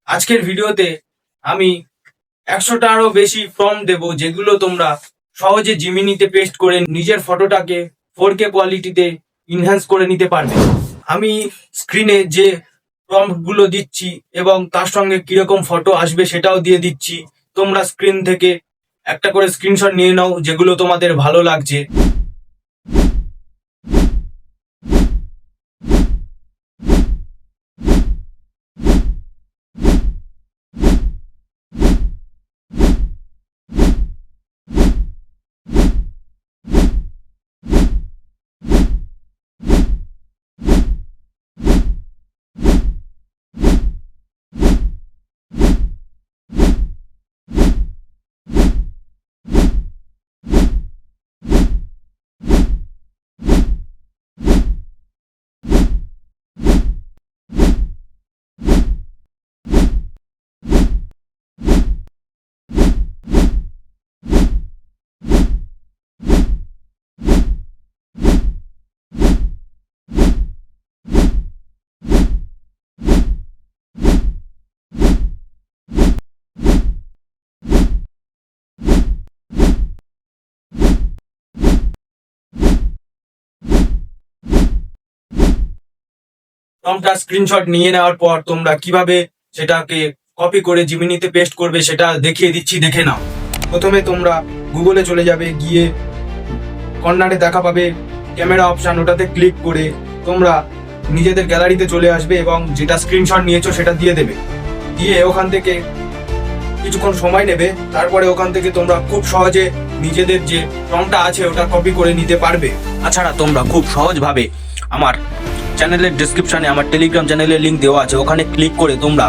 আজকের ভিডিওতে আমি 100টারও বেশি প্রম্পট দেব, যেগুলো তোমরা সহজে জিমিনিতে পেস্ট করে নিজের ফটোটাকে 4K কোয়ালিটিতে ইনহ্যান্স করে নিতে পারবে। আমি স্ক্রিনে যে প্রম্পটগুলো দিচ্ছি এবং তার সঙ্গে কিরকম ফটো আসবে সেটাও দিয়ে দিচ্ছি। তোমরা স্ক্রিন থেকে একটা করে স্ক্রিনশট নিয়ে নাও যেগুলো তোমাদের ভালো লাগছে। প্রম্পটটা স্ক্রিনশট নিয়ে নেওয়ার পর তোমরা কিভাবে সেটাকে কপি করে জিমিনিতে পেস্ট করবে সেটা দেখিয়ে দিচ্ছি, দেখে নাও। প্রথমে তোমরা গুগলে চলে যাবে, গিয়ে কর্নারে দেখা পাবে ক্যামেরা অপশন, ওটাতে ক্লিক করে তোমরা নিজেদের গ্যালারিতে চলে আসবে এবং যেটা স্ক্রিনশট নিয়েছো সেটা দিয়ে দেবে। দিয়ে ওখান থেকে কিছুক্ষণ সময় নেবে, তারপরে ওখান থেকে তোমরা খুব সহজে নিজেদের যে প্রম্পটটা আছে ওটা কপি করে নিতে পারবে। তাছাড়া তোমরা খুব সহজভাবে আমার চ্যানেলের ডেসক্রিপশনে আমার টেলিগ্রাম চ্যানেলের লিঙ্ক দেওয়া আছে, ওখানে ক্লিক করে তোমরা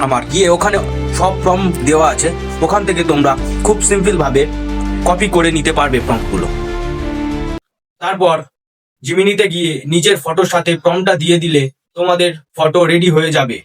আমার গিয়ে ওখানে সব প্রম্পট দেওয়া আছে, ওখান থেকে তোমরা খুব সিম্পলভাবে কপি করে নিতে পারবে প্রম্পটগুলো। তারপর জিমিনিতে গিয়ে নিজের ফটোর সাথে প্রম্পটটা দিয়ে দিলে তোমাদের ফটো রেডি হয়ে যাবে।